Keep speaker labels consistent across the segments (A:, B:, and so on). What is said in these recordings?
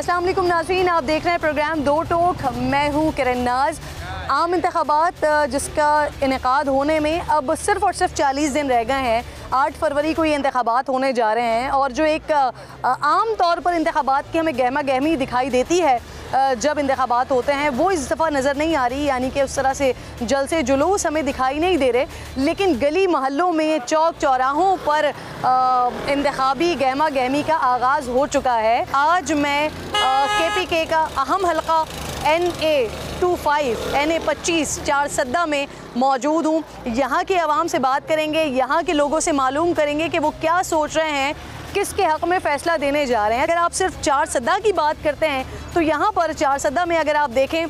A: अस्सलाम वालेकुम नाज़रीन, आप देख रहे हैं प्रोग्राम दो टोक। मैं हूँ किरण नाज। आम इंतखाबात जिसका इनेकाद होने में अब सिर्फ़ और सिर्फ 40 दिन रह गए हैं। 8 फरवरी को ये इंतखाबात होने जा रहे हैं और जो एक आम तौर पर इंतखाबात की हमें गहमा गहमी दिखाई देती है जब इंतखाबात होते हैं, वो इस दफ़ा नज़र नहीं आ रही। यानी कि उस तरह से जलसे जुलूस हमें दिखाई नहीं दे रहे, लेकिन गली मोहल्लों में, चौक चौराहों पर इंतखाबी गहमा गहमी का आगाज़ हो चुका है। आज मैं KPK का अहम हल्का NA25 चारसद्दा में मौजूद हूँ। यहाँ के अवाम से बात करेंगे, यहाँ के लोगों से मालूम करेंगे कि वो क्या सोच रहे हैं, किसके हक़ में फ़ैसला देने जा रहे हैं। अगर आप सिर्फ चारसद्दा की बात करते हैं तो यहाँ पर चारसद्दा में अगर आप देखें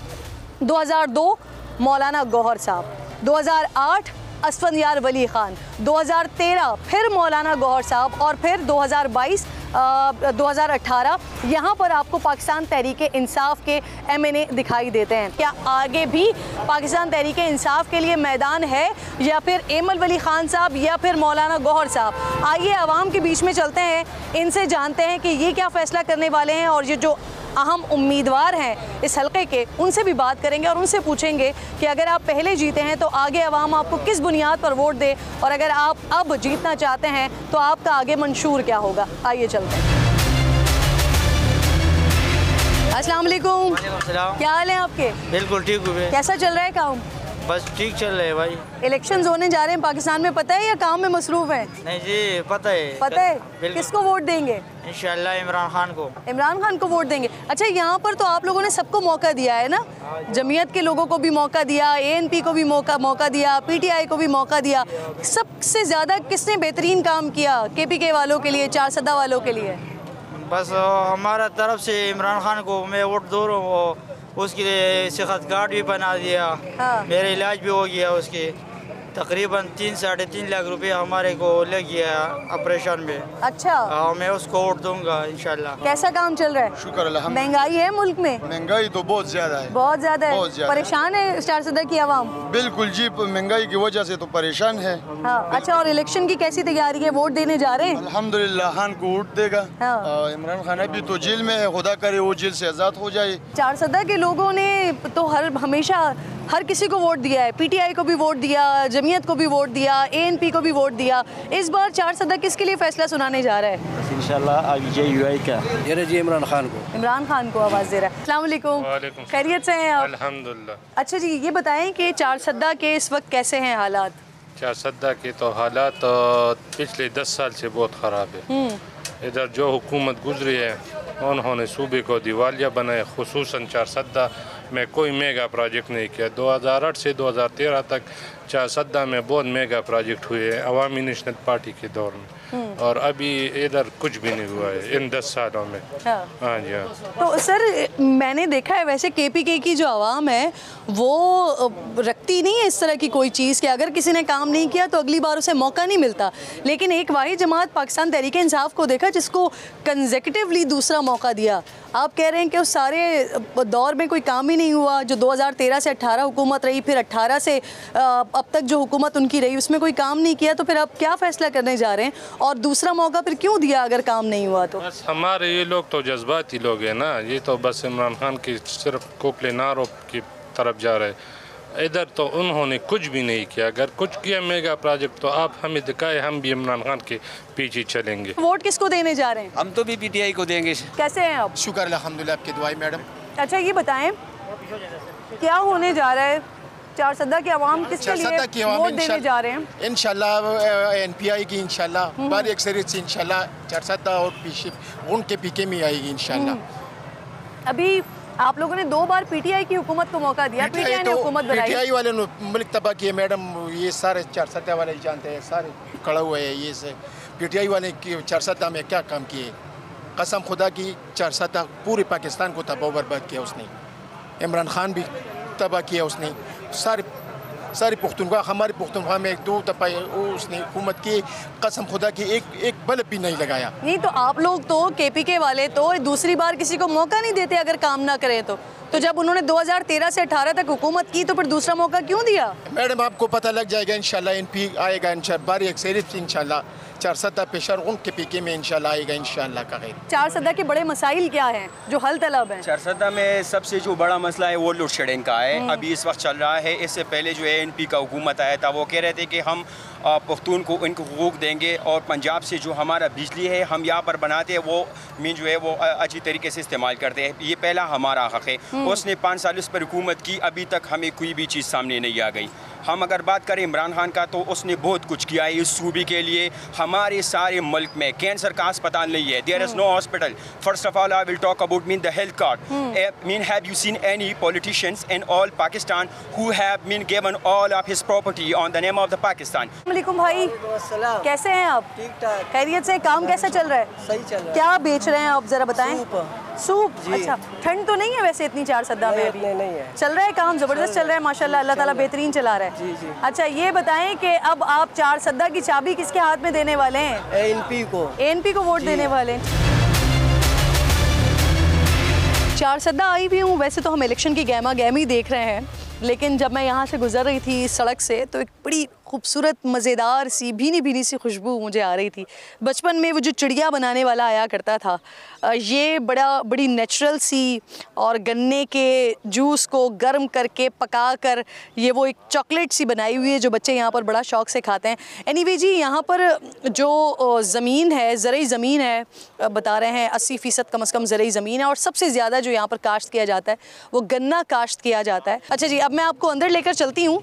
A: 2002 मौलाना गौहर साहब, 2008 असफंदियार वली ख़ान, 2013 फिर मौलाना गौहर साहब और फिर 2018 यहाँ पर आपको पाकिस्तान तहरीक इंसाफ के MNA दिखाई देते हैं। क्या आगे भी पाकिस्तान तहरीक इंसाफ के लिए मैदान है, या फिर एमल वली ख़ान साहब या फिर मौलाना गौहर साहब? आइए आवाम के बीच में चलते हैं, इनसे जानते हैं कि ये क्या फ़ैसला करने वाले हैं, और ये जो अहम उम्मीदवार हैं इस हलके के, उनसे भी बात करेंगे और उनसे पूछेंगे कि अगर आप पहले जीते हैं तो आगे अवाम आपको किस बुनियाद पर वोट दे, और अगर आप अब जीतना चाहते हैं तो आपका आगे मंशूर क्या होगा। आइए चलते हैं। अस्सलाम वालेकुम। क्या हाल है आपके?
B: बिल्कुल ठीक हुए।
A: कैसा चल रहा है काम?
B: बस ठीक चल रहा है भाई।
A: इलेक्शंस होने जा रहे हैं पाकिस्तान में, पता है या काम में मसरूफ है?
B: नहीं जी, पता है।
A: पता है? किसको वोट देंगे?
B: इंशाल्लाह इमरान खान को।
A: इमरान खान को वोट देंगे। अच्छा, यहाँ पर तो आप लोगों ने सबको मौका दिया है ना, जमीयत के लोगों को भी मौका दिया, ANP को भी मौका दिया, PTI को भी मौका दिया। सबसे ज़्यादा किसने बेहतरीन काम किया KPK वालों के लिए, चारसद्दा वालों के लिए?
B: बस हमारा तरफ से इमरान खान को मैं वोट दो रहा हूँ। उसके लिए सेहत कार्ड भी बना दिया।
A: हाँ।
B: मेरा इलाज भी हो गया। उसके तकरीबन 3-3.5 लाख रुपए हमारे को लग गया ऑपरेशन में।
A: अच्छा।
B: मैं उसको वोट दूंगा इंशाल्लाह।
A: कैसा काम चल रहा है?
C: शुक्र अल्हम्दुलिल्लाह।
A: महंगाई है मुल्क में?
C: महंगाई तो बहुत ज्यादा है।
A: बहुत ज़्यादा है।
C: बहुत ज्यादा।
A: परेशान है चारसद्दा की आवाम?
C: बिल्कुल जी, महंगाई की वजह से तो परेशान है।
A: हाँ। अच्छा, और इलेक्शन की कैसी तैयारी है? वोट देने जा रहे हैं?
C: अल्हम्दुलिल्लाह खान को वोट देगा।
A: हाँ।
C: इमरान खान अभी तो जेल में है, खुदा करे वो जेल से आज़ाद हो जाए।
A: चारसद्दा के लोगों ने तो हमेशा हर किसी को वोट दिया है। PTI को भी वोट दिया, जमीयत को भी वोट दिया, ANP को भी वोट दिया। इस बार चारसद्दा किसके लिए फैसला सुनाने जा रहा है?
D: इंशाल्लाह UI का जी इमरान खान को।
A: इमरान खान को आवाज़ दे रहा है। अस्सलाम वालेकुम। खैरियत से हैं आप?
E: अल्हम्दुलिल्लाह।
A: अच्छा जी, ये बताएं कि चारसद्दा के इस वक्त कैसे हैं हालात?
E: चारसद्दा के तो हालात पिछले 10 साल से बहुत ख़राब है। इधर जो हुकूमत गुजरी है उन्होंने सूबे को दिवालिया बनाया। खुसूसन चारसद्दा में कोई मेगा प्रोजेक्ट नहीं किया। 2008 से 2013 तक चारसद्दा में बहुत मेगा प्रोजेक्ट हुए हैं अवामी नेशनल पार्टी के दौर में, और अभी इधर कुछ भी नहीं हुआ है इन 10 सालों में। हाँ जी हाँ।
A: तो सर, मैंने देखा है वैसे KPK की जो आवाम है वो रखती नहीं है इस तरह की कोई चीज़ कि अगर किसी ने काम नहीं किया तो अगली बार उसे मौका नहीं मिलता। लेकिन एक वाहिद जमात पाकिस्तान तहरीक इंसाफ को देखा जिसको कंसेक्यूटिवली दूसरा मौका दिया। आप कह रहे हैं कि उस सारे दौर में कोई काम ही नहीं हुआ। जो 2013 से 18 हुकूमत रही, फिर 18 से अब तक जो हुकूमत उनकी रही, उसमें कोई काम नहीं किया, तो फिर अब क्या फ़ैसला करने जा रहे हैं? और दूसरा मौका फिर क्यों दिया अगर काम नहीं हुआ तो?
E: बस हमारे ये लोग तो जज्बाती लोग हैं ना, ये तो बस इमरान खान की सिर्फ कोकले नारों की तरफ जा रहे हैं। इधर तो उन्होंने कुछ भी नहीं किया। अगर कुछ किया मेगा प्रोजेक्ट तो आप हमें दिखाए, हम भी इमरान खान के पीछे चलेंगे।
A: वोट किसको देने जा रहे हैं?
D: हम तो भी PTI को देंगे।
A: कैसे हैं आप?
C: शुक्र अल्हम्दुलिल्लाह, आपकी दुआएं मैडम।
A: अच्छा, ये बताएं क्या होने जा रहा है? चारसद्दा की आवाम किसके लिए वोट देने जा रहे हैं?
C: इंशाल्लाह NPI की इंशाल्लाह बार एक सरी से इंशाल्लाह चारसद्दा और उनके PK में आएगी इंशाल्लाह।
A: अभी आप लोगों ने 2 बार PTI की हुकूमत को मौका दिया, PTI ने हुकूमत बनाई।
C: PTI वाले ने मुल्क तबाह किए मैडम। ये सारे चारसद्दा वाले जानते हैं, सारे खड़ा हुए हैं। ये से PTI वाले की चारसद्दा में क्या काम किए? कसम खुदा की, चारसद्दा पूरे पाकिस्तान को तबाह बर्बाद किया उसने। इमरान खान भी तबाह किया उसने। सारी पुख्तनख्वा, हमारे पुख्तनख्वा में 2 दफ़ा उसने हुकूमत की, कसम खुदा की एक बल्ब भी नहीं लगाया।
A: नहीं तो आप लोग तो KPK वाले तो दूसरी बार किसी को मौका नहीं देते अगर काम ना करें तो। तो जब उन्होंने 2013 से 18 तक हुकूमत की तो फिर दूसरा मौका क्यों दिया?
C: मैडम आपको पता लग जाएगा इंशाल्लाह एनपी आएगा इंशाल्लाह बारी अक्सरियत इंशाल्लाह 400 पेशर उन के पीके में इंशाल्लाह आएगा इंशाल्लाह का खैर।
A: 400 के बड़े मसाइल क्या हैं जो हल तलब हैं?
F: 400 में सबसे जो बड़ा मसला है वो लोड शेडिंग का है। अभी इस वक्त चल रहा है। इससे पहले जो है एनपी का हुकूमत आया था वो कह रहे थे कि हम पख्तून को इनको हुकूक देंगे और पंजाब से जो हमारा बिजली है हम यहाँ पर बनाते हैं वो मीन जो है वो अच्छी तरीके से इस्तेमाल करते हैं। ये पहला हमारा हक़ है। उसने 5 साल उस पर हुकूमत की, अभी तक हमें कोई भी चीज़ सामने नहीं आ गई। हम अगर बात करें इमरान खान का तो उसने बहुत कुछ किया है इस सूबे के लिए। हमारे सारे मुल्क में कैंसर का अस्पताल नहीं है। There is no hospital. First of all I will talk about mean the health card. Mean have you seen any politicians in all Pakistan who have mean given all of his property on the name of the Pakistan?
A: वालेकुम भाई, कैसे हैं आप?
G: ठीक ठाक,
A: खैरियत से? काम कैसा चल रहा है?
G: सही चल रहा है।
A: क्या बेच रहे हैं आप, जरा बताएं। सूप।
G: जी।
A: अच्छा, ठंड तो नहीं है वैसे इतनी 400 में अभी?
G: नहीं है।
A: चल रहा है काम, जबरदस्त चल रहा है माशाल्लाह, अल्लाह ताला बेहतरीन चला रहा है।
G: जी जी।
A: अच्छा ये बताएं कि अब आप 400 की चाबी किसके हाथ में देने वाले हैं?
G: एनपी को।
A: एनपी को वोट देने वाले हैं। 400 आई भी हूँ। वैसे तो हम इलेक्शन की गहमा गहमी देख रहे हैं, लेकिन जब मैं यहाँ से गुजर रही थी इस सड़क से तो एक बड़ी खूबसूरत मज़ेदार सी भीनी भीनी सी खुशबू मुझे आ रही थी। बचपन में वो जो चिड़िया बनाने वाला आया करता था, ये बड़ी नेचुरल सी और गन्ने के जूस को गर्म करके पका कर ये वो एक चॉकलेट सी बनाई हुई है जो बच्चे यहाँ पर बड़ा शौक़ से खाते हैं। एनीवे जी, यहाँ पर जो ज़मीन है, ज़रई ज़मीन है, बता रहे हैं 80% कम से कम ज़रई ज़मीन है और सबसे ज़्यादा जो यहाँ पर काश्त किया जाता है वो गन्ना काश्त किया जाता है। अच्छा जी, अब मैं आपको अंदर लेकर चलती हूँ।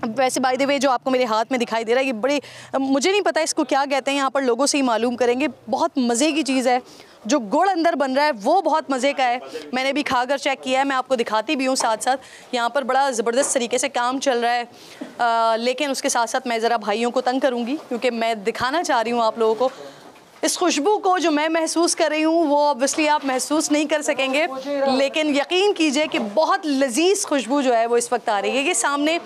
A: वैसे बाय द वे जो आपको मेरे हाथ में दिखाई दे रहा है ये बड़े, मुझे नहीं पता इसको क्या कहते हैं, यहाँ पर लोगों से ही मालूम करेंगे। बहुत मज़े की चीज़ है। जो गुड़ अंदर बन रहा है वो बहुत मज़े का है। मैंने भी खाकर चेक किया है, मैं आपको दिखाती भी हूँ साथ साथ। यहाँ पर बड़ा ज़बरदस्त तरीके से काम चल रहा है, लेकिन उसके साथ साथ मैं ज़रा भाइयों को तंग करूँगी क्योंकि मैं दिखाना चाह रही हूँ आप लोगों को इस खुशबू को जो मैं महसूस कर रही हूँ। वो ऑब्वियसली आप महसूस नहीं कर सकेंगे, लेकिन यकीन कीजिए कि बहुत लजीज खुशबू जो है वो इस वक्त आ रही है। ये सामने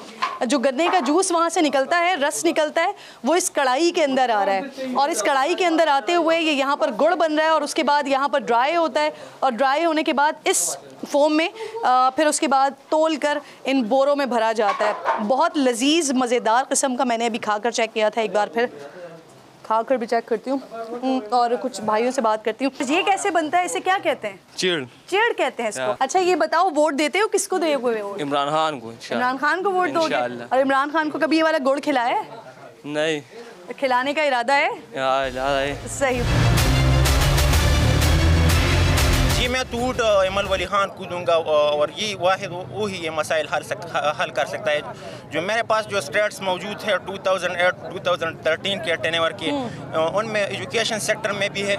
A: जो गन्ने का जूस वहाँ से निकलता है, रस निकलता है, वो इस कढ़ाई के अंदर आ रहा है और इस कढ़ाई के अंदर आते हुए ये यहाँ पर गुड़ बन रहा है और उसके बाद यहाँ पर ड्राई होता है और ड्राई होने के बाद इस फोम में फिर उसके बाद तोल कर इन बोरों में भरा जाता है। बहुत लजीज मज़ेदार किस्म का मैंने अभी खाकर चेक किया था, एक बार फिर खाकर भी चेक करती हूँ और कुछ भाइयों से बात करती हूँ। ये कैसे बनता है, इसे क्या कहते हैं? चीड़ कहते हैं इसको। अच्छा ये बताओ, वोट देते हो किसको दे हुए हो?
H: इमरान खान को।
A: इमरान खान को वोट दोगे? और इमरान खान को कभी ये वाला गुड़ खिलाया है?
H: नहीं।
A: खिलाने का इरादा है? सही।
I: जी मैं टूट इमल वली खान को दूंगा और ये वाहिद वही ये मसाइल हल कर सकता है। जो मेरे पास जो स्टेट्स मौजूद है 2008-2013 के टेनेवर के, उनमें एजुकेशन सेक्टर में भी है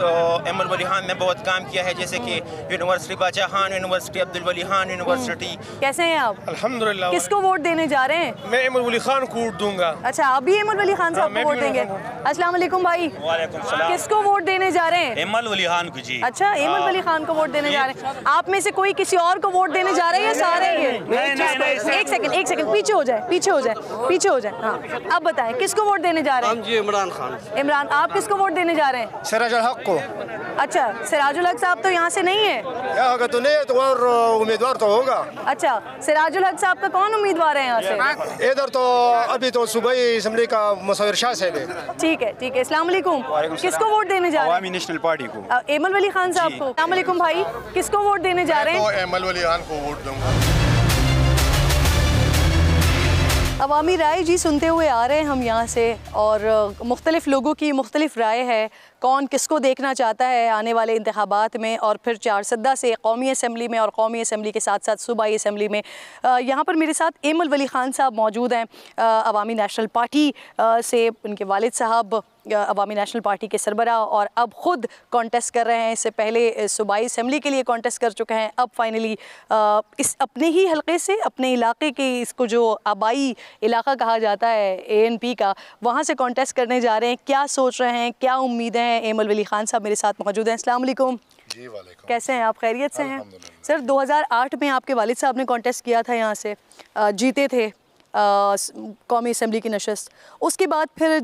I: इमल वली खान ने बहुत काम किया है, जैसे कि यूनिवर्सिटी बादशाह खान, यूनिवर्सिटी अब्दुल वली खान यूनिवर्सिटी।
A: कैसे हैं आप?
J: अल्हम्दुलिल्लाह।
A: किसको वोट देने जा रहे हैं?
J: मैं इमल वली खान को वोट दूंगा।
A: अच्छा, अभी इमल वली खान साहब को वोट देंगे? अस्सलाम वालेकुम भाई।
I: वालेकुम सलाम।
A: किसको वोट देने जा रहे हैं?
I: इमल वली खान को। जी
A: अच्छा, इमल वली खान को वोट देने जा रहे हैं। आप में से कोई किसी और को वोट देने जा रहे हैं या सारे ये? एक सेकंड पीछे हो जाए। हाँ, अब बताएं किसको वोट देने जा रहे हैं?
H: जी इमरान खान।
A: इमरान, आप किसको वोट देने जा रहे हैं?
C: सिराजुल हक को।
A: अच्छा, सिराजुल हक साहब तो यहाँ से नहीं है?
C: यहाँ तो नहीं है, तो और उम्मीदवार तो होगा।
A: अच्छा, सिराजुल हक साहब का कौन उम्मीदवार है यहाँ से?
C: इधर तो अभी तो सूबाई असेंबली का मुसव्विर शाह साहब है।
A: ठीक है। अस्सलाम वालेकुम। किसको वोट देने जा रहे हैं?
I: अवामी नेशनल पार्टी को।
A: इमल वली खान साहब को। अस्सलाम वालेकुम भाई, किसको वोट देने जा रहे हैं?
C: तो इमल वली खान को वोट दूंगा।
A: अवामी राय जी सुनते हुए आ रहे हैं हम यहाँ से, और मुख्तलिफ़ लोगों की मुख्तलिफ़ राय है कौन किसको देखना चाहता है आने वाले इंतखाबात में, और फिर 400 से कौमी असम्बली में और कौमी असम्बली के साथ साथ सूबाई असम्बली में। यहाँ पर मेरे साथ इमल वली खान साहब मौजूद हैं, अवामी नेशनल पार्टी से उनके वालिद साहब अवामी नेशनल पार्टी के सरबराह, और अब ख़ुद कॉन्टेस्ट कर रहे हैं। इससे पहले सूबाई असम्बली के लिए कॉन्टेस्ट कर चुके हैं, अब फाइनली इस अपने ही हलक़े से, अपने इलाके के, इसको जो आबाई इलाका कहा जाता है ANP का, वहाँ से कॉन्टेस्ट करने जा रहे हैं। क्या सोच रहे हैं, क्या उम्मीदें हैं? इमल वली खान साहब मेरे साथ मौजूद हैं। अस्सलाम वालेकुम।
C: जी वालेकुम।
A: कैसे हैं आप? खैरियत से हैं? सर 2008 में आपके वालिद साहब ने कॉन्टेस्ट किया था यहाँ से, जीते थे। कौमी असम्बली की नशस्त, उसके बाद फिर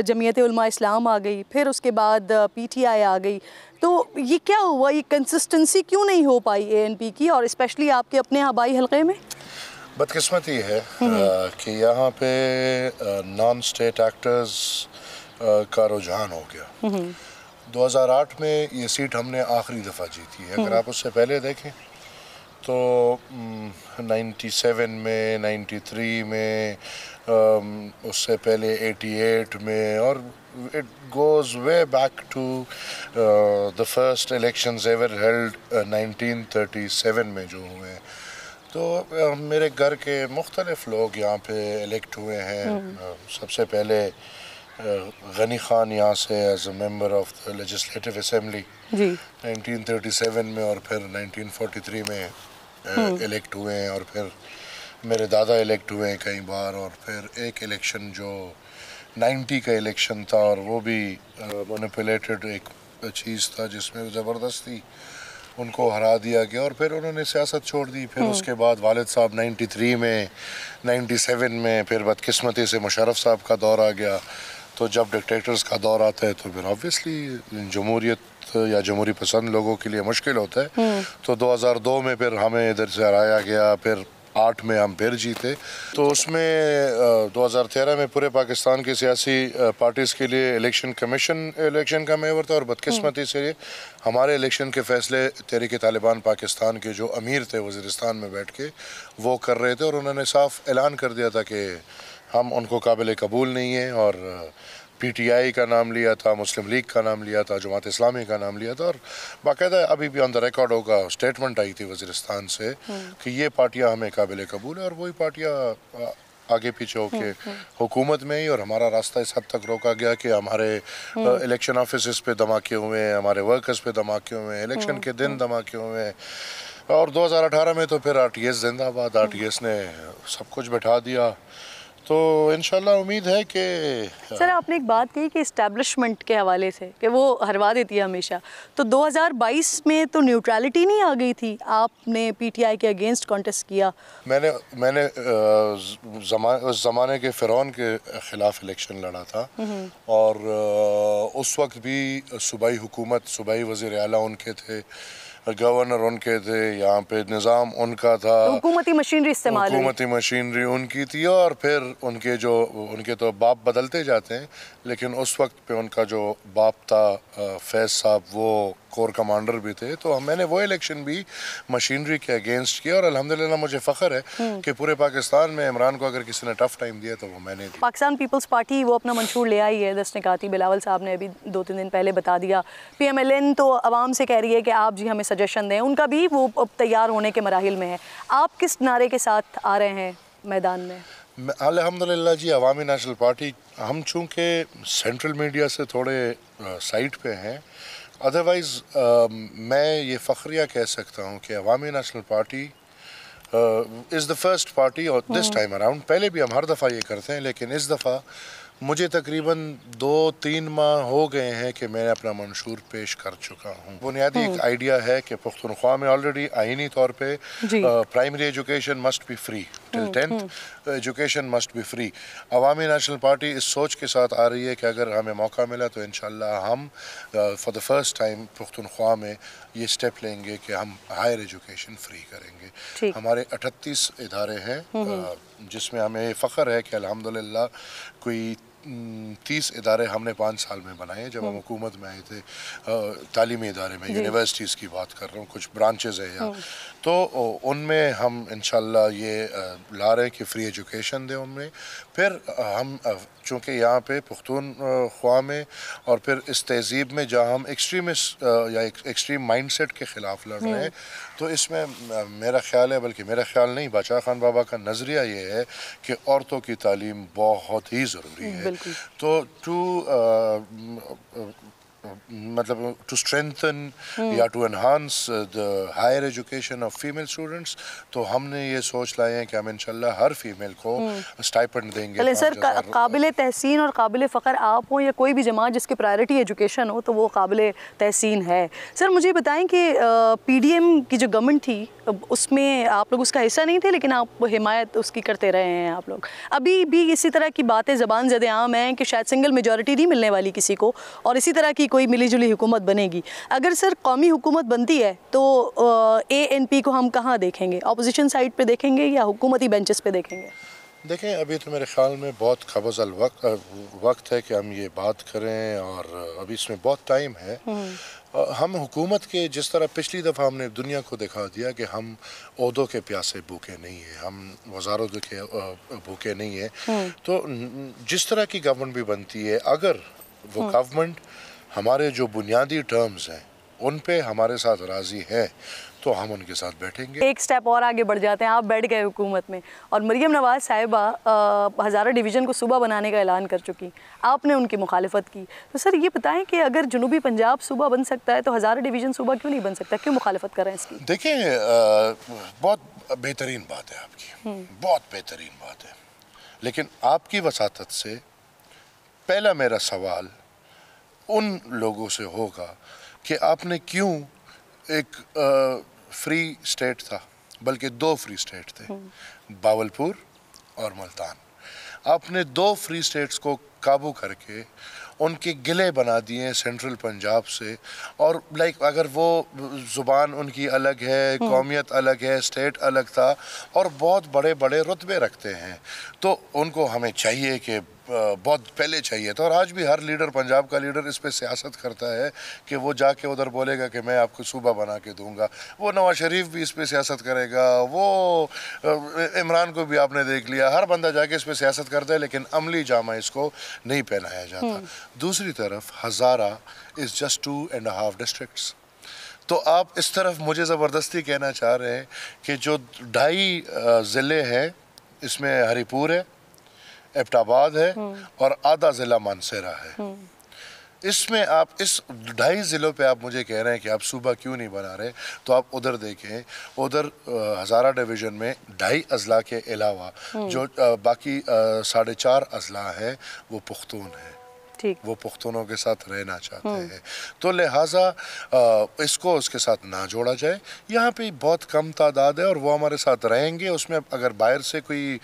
A: जमीयत उलमा इस्लाम आ गई, फिर उसके बाद PTI आ गई। तो ये क्या हुआ, ये कंसिस्टेंसी क्यों नहीं हो पाई ANP की, और स्पेशली आपके अपने आबाई हलके में?
G: बदकिस्मती है कि यहाँ पे नॉन स्टेट एक्टर्स का रुझान हो गया। 2008 में ये सीट हमने आखिरी दफ़ा जीती है। अगर आप उससे पहले देखें तो 97 में, 93 में, उससे पहले 88 में, और it goes way back to the first elections ever held 1937 में जो हुए हैं। तो मेरे घर के मुख्तलिफ लोग यहाँ पे इलेक्ट हुए हैं। सबसे पहले गनी खान यहाँ से as a member of the legislative assembly 1937 में, और फिर 1943 में इलेक्ट हुए हैं, और फिर मेरे दादा इलेक्ट हुए हैं कई बार, और फिर एक इलेक्शन जो 90 का इलेक्शन था, और वो भी मैनिपुलेटेड एक चीज़ था जिसमें ज़बरदस्ती उनको हरा दिया गया, और फिर उन्होंने सियासत छोड़ दी। फिर उसके बाद वालिद साहब 93 में, 97 में, फिर बदकिस्मती से मुशर्रफ साहब का दौर आ गया। तो जब डिक्टेटर्स का दौर आता है तो फिर ऑब्वियसली जमहूरियत या जमहूरी पसंद लोगों के लिए मुश्किल होता है। तो 2002 में फिर हमें इधर से हराया गया, फिर 8 में हम फिर जीते। तो उसमें 2013 में पूरे पाकिस्तान की सियासी पार्टीज़ के लिए इलेक्शन कमीशन इलेक्शन का मेवर था, और बदकिस्मती से हमारे इलेक्शन के फ़ैसले तहरीक तालिबान पाकिस्तान के जो अमीर थे वज़ीरिस्तान में बैठ के वो कर रहे थे, और उन्होंने साफ ऐलान कर दिया था कि हम उनको काबिल कबूल नहीं है। और PTI का नाम लिया था, मुस्लिम लीग का नाम लिया था, जमात इस्लामी का नाम लिया था, और बाकायदा अभी भी ऑन द रिकॉर्ड होगा स्टेटमेंट आई थी वज़ीरिस्तान से कि ये पार्टियां हमें काबिल कबूल है, और वही पार्टियां आगे पीछे होके हुकूमत में ही। और हमारा रास्ता इस हद तक रोका गया कि हमारे इलेक्शन ऑफिस पे धमाके हुए हैं, हमारे वर्कर्स पे धमाके हुए हैं, इलेक्शन के दिन धमाके हुए हैं। और 2018 में तो फिर RTS जिंदाबाद, RTS ने सब कुछ बैठा दिया। तो इंशाल्लाह उम्मीद है कि
A: सर आपने एक बात कही कि इस्टेब्लिशमेंट के हवाले से कि वो हरवा देती है हमेशा, तो 2022 में तो न्यूट्रलिटी नहीं आ गई थी, आपने PTI के अगेंस्ट कॉन्टेस्ट किया।
G: मैंने उस ज़माने के फ़िरौन के ख़िलाफ़ इलेक्शन लड़ा था, और उस वक्त भी सूबाई हुकूमत, सूबाई वज़ीर आला उनके थे, गवर्नर उनके थे, यहाँ पे निज़ाम उनका था,
A: तो हुकूमती मशीनरी इस्तेमाल,
G: हुकूमती मशीनरी उनकी थी। और फिर उनके तो बाप बदलते जाते हैं, लेकिन उस वक्त पे उनका जो बाप था फैज़ साहब, वो कोर कमांडर भी थे। तो मैंने वो इलेक्शन भी मशीनरी के अगेंस्ट किया, और अल्हम्दुलिल्लाह मुझे फ़ख्र है कि पूरे पाकिस्तान में इमरान को अगर किसी ने टफ़ टाइम दिया तो वो मैंने दिया।
A: पाकिस्तान पीपल्स पार्टी वो अपना मंशूर ले आई है, दस्तनिकाती बिलावल साहब ने अभी 2-3 दिन पहले बता दिया। PMLN तो आवाम से कह रही है कि आप जी हमें सजेशन दें, उनका भी वो अब तैयार होने के मराहिल में है। आप किस नारे के साथ आ रहे हैं मैदान में?
G: अल्हम्दुलिल्लाह जी, अवामी नेशनल पार्टी, हम चूँकि सेंट्रल मीडिया से थोड़े साइड पे हैं, अदरवाइज़ मैं ये फ़ख्रिया कह सकता हूँ कि Awami National Party is the first party, और दिस टाइम अराउंड, पहले भी हम हर दफ़ा ये करते हैं, लेकिन इस दफ़ा मुझे तकरीबन 2-3 माह हो गए हैं कि मैंने अपना मंशूर पेश कर चुका हूँ। बुनियादी एक आइडिया है कि पुख्तनख्वा में ऑलरेडी आइनी तौर पे primary education must be free till 10th, education must be free. Awami National party इस सोच के साथ आ रही है कि अगर हमें मौका मिला तो इंशाल्लाह हम for the first time Pakhtunkhwa में ये स्टेप लेंगे कि हम हायर एजुकेशन फ्री करेंगे। हमारे 38 इदारे हैं जिसमें हमें फ़ख्र है कि अल्हम्दुलिल्लाह कोई 30 इदारे हमने 5 साल में बनाए जब हम हुकूमत में आए थे। तालीमी इदारे में, यूनिवर्सिटीज़ की बात कर रहा हूँ, कुछ ब्रांचेज़ है यहाँ, तो उनमें हम इंशाल्लाह ये ला रहे हैं कि फ्री एजुकेशन दें उनमें। फिर हम चूँकि यहाँ पे पुख्तूनख्वा में और फिर इस तहज़ीब में जहाँ हम एक्सट्रीमिस्ट या एक्सट्रीम माइंडसेट के ख़िलाफ़ लड़ रहे हैं, तो इसमें मेरा ख्याल है, बल्कि मेरा ख्याल नहीं, बादशाह खान बाबा का नज़रिया ये है कि औरतों की तालीम बहुत ही ज़रूरी है। तो टू मतलब टू स्ट्रेंथन या to enhance the higher education of female students, तो हमने ये सोच लाए हैं कि हम इंशाल्लाह हर फीमेल को स्टाइपेंड देंगे।
A: चलें सर, काबिल तहसीन और काबिल फ़ख्र आप हों या कोई भी जमात जिसकी प्रायोरिटी एजुकेशन हो, तो वो काबिल तहसीन है। सर मुझे बताएं कि PDM की जो गवर्नमेंट थी उसमें आप लोग उसका हिस्सा नहीं थे, लेकिन आप हिमायत उसकी करते रहे हैं आप लोग। अभी भी इसी तरह की बातें ज़बान ज़द आम हैं कि शायद सिंगल मेजॉरिटी नहीं मिलने वाली किसी को और इसी तरह की कोई मिली जुली हुकूमत बनेगी। अगर सर कौमी हुकूमत बनती है तो ANP को हम कहाँ देखेंगे? अपोजिशन साइड पे देखेंगे या हुकूमती बेंचेस पे देखेंगे?
G: देखें, अभी तो मेरे ख्याल में बहुत खबज़ल वक्त है कि हम ये बात करें और अभी इसमें बहुत टाइम है। हम हुकूमत के जिस तरह पिछली दफ़ा हमने दुनिया को दिखा दिया कि हम ओहदों के प्यासे भूखे नहीं हैं, हम वज़ारतों के भूखे नहीं हैं, तो जिस तरह की गवर्नमेंट भी बनती है, अगर वो गवर्नमेंट हमारे जो बुनियादी टर्म्स हैं उन पे हमारे साथ राज़ी है तो हम उनके साथ बैठेंगे।
A: एक स्टेप और आगे बढ़ जाते हैं, आप बैठ गए हुकूमत में और मरीम नवाज़ साहिबा हज़ारा डिवीज़न को सूबा बनाने का ऐलान कर चुकी, आपने उनकी मुखालिफत की। तो सर ये बताएं कि अगर जनूबी पंजाब सूबा बन सकता है तो हज़ारा डिवीज़न सूबा क्यों नहीं बन सकता? क्यों मुखालिफत कर रहे हैं इसकी?
G: देखिए, बहुत बेहतरीन बात है आपकी, बहुत बेहतरीन बात है, लेकिन आपकी वसातत से पहला मेरा सवाल उन लोगों से होगा कि आपने क्यों एक फ्री स्टेट था, बल्कि 2 फ्री स्टेट थे, बावलपुर और मुल्तान, आपने 2 फ्री स्टेट्स को काबू करके उनके गिले बना दिए सेंट्रल पंजाब से। और अगर वो ज़ुबान उनकी अलग है, कौमियत अलग है, स्टेट अलग था और बहुत बड़े बड़े रुतबे रखते हैं, तो उनको हमें चाहिए कि बहुत पहले चाहिए था। और आज भी हर लीडर, पंजाब का लीडर इस पे सियासत करता है कि वो जाके उधर बोलेगा कि मैं आपको सूबा बना के दूंगा। वो नवाज शरीफ भी इस पे सियासत करेगा, वो इमरान को भी आपने देख लिया, हर बंदा जाके इस पे सियासत करता है, लेकिन अमली जामा इसको नहीं पहनाया जाता। दूसरी तरफ हज़ारा इज़ जस्ट 2.5 डिस्ट्रिक्ट्स। तो आप इस तरफ मुझे ज़बरदस्ती कहना चाह रहे हैं कि जो 2.5 ज़िले हैं, इसमें हरीपुर है, एबटाबाद है और आधा ज़िला मानसेरा है। इसमें आप इस 2.5 ज़िलों पे आप मुझे कह रहे हैं कि आप सूबा क्यों नहीं बना रहे, तो आप उधर देखें, उधर हज़ारा डिवीज़न में 2.5 अज़ला के अलावा जो बाकी 4.5 अज़ला हैं वो पुख्तून हैं, वो पुख्तूनों के साथ रहना चाहते हैं, तो लिहाजा इसको उसके साथ ना जोड़ा जाए। यहाँ पे बहुत कम तादाद है और वो हमारे साथ रहेंगे। उसमें अगर बाहर से कोई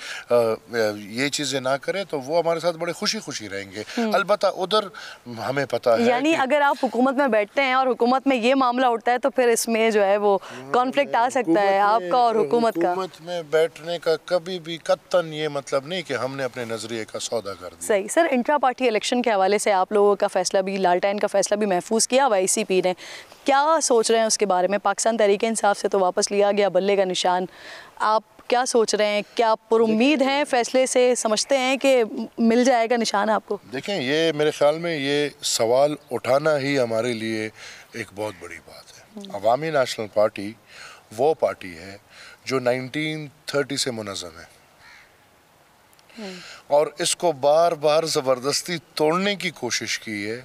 G: ये चीज़ें ना करे तो वो हमारे साथ बड़े खुशी खुशी रहेंगे। अलबत्ता उधर हमें पता है, यानी
A: अगर आप हुकूमत में बैठते हैं और हुकूमत में ये मामला उठता है तो फिर इसमें जो है वो कॉन्फ्लिक्ट आ सकता है आपका और हुकूमत का।
G: हुकूमत में बैठने का कभी भी कत्तन ये मतलब नहीं कि हमने अपने नजरिए का सौदा कर दिया।
A: सही। सर, इंट्रा पार्टी इलेक्शन के हवाले से आप लोगों का फैसला भी, लालटेन का फैसला भी महफूज किया हुआ ICP ने, क्या सोच रहे हैं उसके बारे में? पाकिस्तान तहरीक इंसाफ से तो वापस लिया गया बल्ले का निशान, आप क्या सोच रहे हैं? क्या पुरुम्मीद हैं फैसले से? समझते हैं कि मिल जाएगा निशान आपको?
G: देखें, ये मेरे ख्याल में ये सवाल उठाना ही हमारे लिए एक बहुत बड़ी बात है। अवामी नेशनल पार्टी वो पार्टी है जो 1930 से मुनज़्ज़म है और इसको बार बार ज़बरदस्ती तोड़ने की कोशिश की है,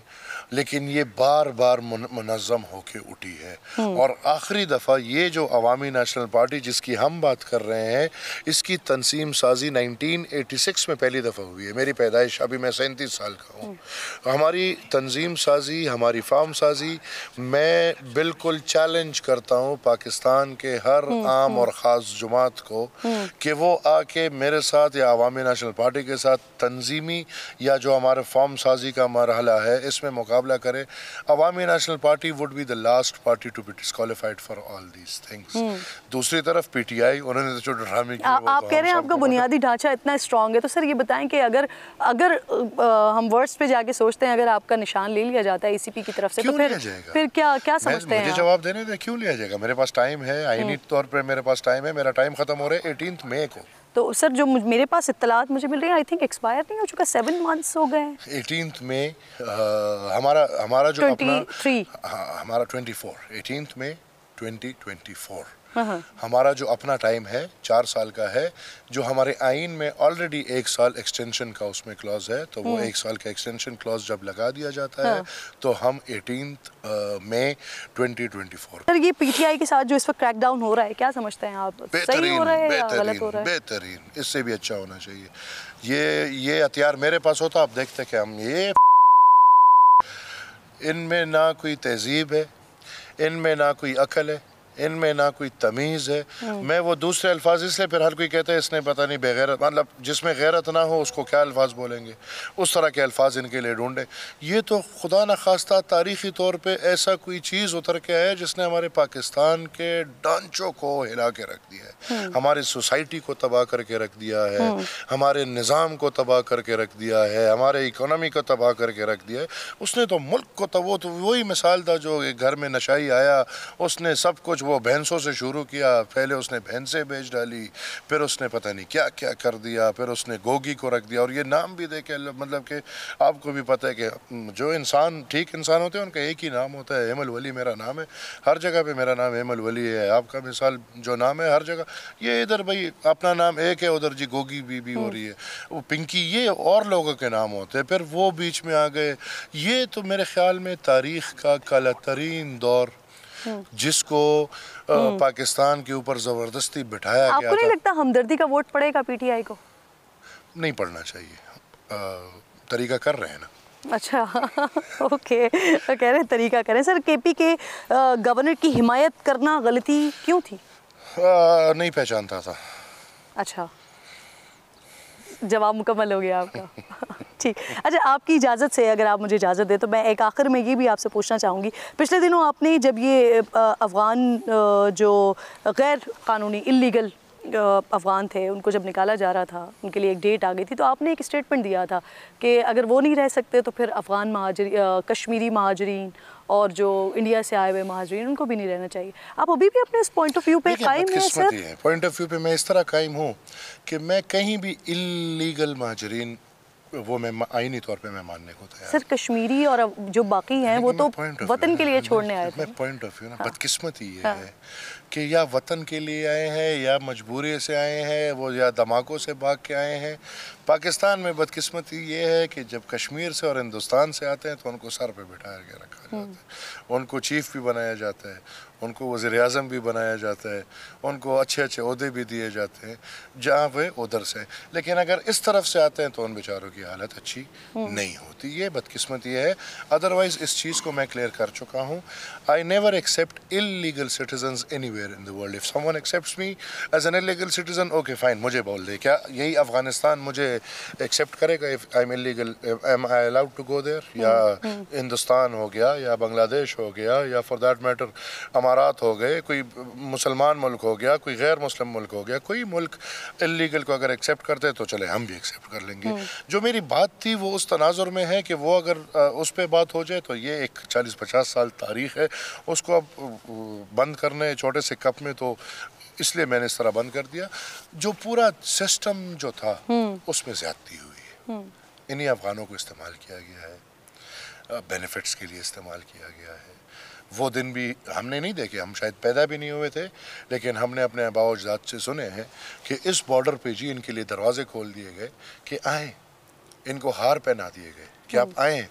G: लेकिन ये बार बार मुनज़्ज़म होके उठी है। और आखिरी दफ़ा ये जो अवामी नेशनल पार्टी जिसकी हम बात कर रहे हैं, इसकी तंसीम साजी 1986 में पहली दफ़ा हुई है। मेरी पैदाइश, अभी मैं 37 साल का हूँ। हमारी तंजीम साजी, हमारी फार्म साजी, मैं बिल्कुल चैलेंज करता हूँ पाकिस्तान के हर आम और ख़ास जमात को कि वो आके मेरे साथ या अवामी नेशनल पार्टी के साथ तंजीमी या जो हमारे फॉर्म साजी का मरहला है इसमें मुकाबला करे। Awami National Party would be the last party to be disqualified for all these things. दूसरी तरफ PTI, उन्होंने तो जो ड्रामे किए,
A: आप कह रहे हैं आपका बुनियादी ढांचा इतना स्ट्रॉन्ग है, तो सर ये बताएं कि अगर हम वर्ड्स पे जाके सोचते हैं अगर आपका निशान ले लिया जाता है ICP की तरफ से, तो फिर क्या समझते हैं?
G: मुझे जवाब देने दे, क्यों लिया जाएगा? मेरे पास टाइम है, आईनी तौर पर मेरे पास टाइम है। मेरा टाइम खत्म हो रहा है 18 मई को।
A: तो सर जो मेरे पास इत्तलात मुझे मिल रही है, आई थिंक एक्सपायर नहीं हो चुका, 7 मंथ्स हो गए।
G: 18 मई हमारा जो
A: 23
G: हमारा 24 18 मई 2024 हमारा जो अपना टाइम है 4 साल का है, जो हमारे आइन में ऑलरेडी 1 साल एक्सटेंशन का उसमें क्लॉज है, तो वो 1 साल का एक्सटेंशन क्लॉज जब लगा दिया जाता है तो हम 18 मई 2024।
A: सर ये पीटीआई के साथ जो इस वक्त क्रैकडाउन हो रहा है, क्या समझते हैं आप? सही हो रहा है या गलत हो रहा है?
G: बेहतरीन, इससे भी अच्छा होना चाहिए। ये हथियार मेरे पास होता, आप देखते कि हम ये इनमें ना कोई तहजीब है, इनमें ना कोई अकल है, इनमें ना कोई तमीज़ है। मैं वो दूसरे अल्फाज इसलिए फिर हर कोई कहता है इसने पता नहीं बेगैरत, मतलब जिसमें गैरत ना हो उसको क्या अल्फाज बोलेंगे, उस तरह के अल्फाज इनके लिए ढूंढे। ये तो खुदा न खास्ता तारीख़ी तौर पे ऐसा कोई चीज़ उतर के आया जिसने हमारे पाकिस्तान के ढांचों को हिला के रख दिया है, हमारी सोसाइटी को तबाह करके रख दिया है, हमारे निज़ाम को तबाह करके रख दिया है, हमारे इकोनॉमी को तबाह करके रख दिया है। उसने तो मुल्क को तो वही मिसाल था जो घर में नशाई आया, उसने सब कुछ वो भैंसों से शुरू किया, पहले उसने भैंसें बेच डाली, फिर उसने पता नहीं क्या क्या कर दिया, फिर उसने गोगी को रख दिया। और ये नाम भी देखे, मतलब कि आपको भी पता है कि जो इंसान ठीक इंसान होते हैं उनका एक ही नाम होता है, एमल वली मेरा नाम है, हर जगह पे मेरा नाम एमल वली है। आपका मिसाल जो नाम है हर जगह, ये इधर भाई अपना नाम एक है, उधर जी गोगी भी हो रही है, वो पिंकी, ये और लोगों के नाम होते हैं, फिर वो बीच में आ गए। ये तो मेरे ख्याल में तारीख़ का काला तरीन दौर जिसको पाकिस्तान के ऊपर ज़बरदस्ती बिठाया गया था।
A: आपको नहीं लगता हमदर्दी का वोट पड़ेगा पीटीआई को?
G: नहीं पड़ना चाहिए, तरीका कर रहे हैं ना।
A: अच्छा ओके, तो कह रहे हैं तरीका करें। सर केपी के गवर्नर की हिमायत करना गलती क्यों थी?
G: नहीं पहचानता था।
A: अच्छा, जवाब मुकम्मल हो गया आपका। ठीक, अच्छा आपकी इजाज़त से अगर आप मुझे इजाज़त दें तो मैं एक आखिर में ये भी आपसे पूछना चाहूँगी, पिछले दिनों आपने जब ये अफ़गान जो गैर कानूनी इल्लीगल अफ़गान थे उनको जब निकाला जा रहा था, उनके लिए एक डेट आ गई थी, तो आपने एक स्टेटमेंट दिया था कि अगर वो नहीं रह सकते तो फिर अफ़गान कश्मीरी महाजरीन और जो इंडिया से आए हुए महाजरीन उनको भी नहीं रहना चाहिए। आप अभी भी अपने इस पॉइंट ऑफ व्यू पे कायम हैं सर?
G: पॉइंट ऑफ व्यू पे मैं इस तरह कायम हूँ कि मैं कहीं भी इल्लीगल महाजरीन वो मैं आईनी तौर पे मैं मानने को तैयार।
A: सर कश्मीरी और जो बाकी हैं वो तो वतन के लिए छोड़ने आए थे।
G: मैं पॉइंट ऑफ व्यू ना, बदकिस्मती ये है कि या वतन के लिए आए हैं या मजबूरी से आए हैं, वो या धमाकों से भाग के आए हैं। पाकिस्तान में बदकिस्मती ये है कि जब कश्मीर से और हिंदुस्तान से आते हैं तो उनको सर पे बिठाया के रखा जाता है, उनको चीफ भी बनाया जाता है, उनको वज़ीर आज़म भी बनाया जाता है, उनको अच्छे अच्छे ओहदे भी दिए जाते हैं जहाँ वे उधर से। लेकिन अगर इस तरफ से आते हैं तो उन बेचारों की हालत अच्छी नहीं होती। ये बदकिस्मती है। अदरवाइज़ इस चीज़ को मैं क्लियर कर चुका हूँ, I never accept illegal citizens anywhere in the world. If someone accepts me as an illegal citizen, okay fine, मुझे बोल दे, क्या यही अफ़गानिस्तान मुझे एक्सेप्ट करेगा? If I am illegal, am I allowed to go there? या हिंदुस्तान हो गया या बांग्लादेश हो गया या फॉर दैट मैटर अमारात हो गए, कोई मुसलमान मुल्क हो गया, कोई गैर मुस्लिम मुल्क हो गया, कोई मुल्क इल्लीगल को अगर एक्सेप्ट करते तो चले हम भी एक्सेप्ट कर लेंगे। जो मेरी बात थी वो उस तनाजुर में है कि वो अगर उस पर बात हो जाए तो ये एक 40-50 साल तारीख़ है, उसको अब बंद करने छोटे से कप में, तो इसलिए मैंने इस तरह बंद कर दिया। जो पूरा सिस्टम जो था उसमें ज़्यादती हुई है, इन्हीं अफ़गानों को इस्तेमाल किया गया है, बेनिफिट्स के लिए इस्तेमाल किया गया है। वो दिन भी हमने नहीं देखे, हम शायद पैदा भी नहीं हुए थे, लेकिन हमने अपने आबाओ अजदाद से सुने हैं कि इस बॉर्डर पे जी इनके लिए दरवाजे खोल दिए गए कि आएँ, इनको हार पहना दिए गए कि आप आएँ।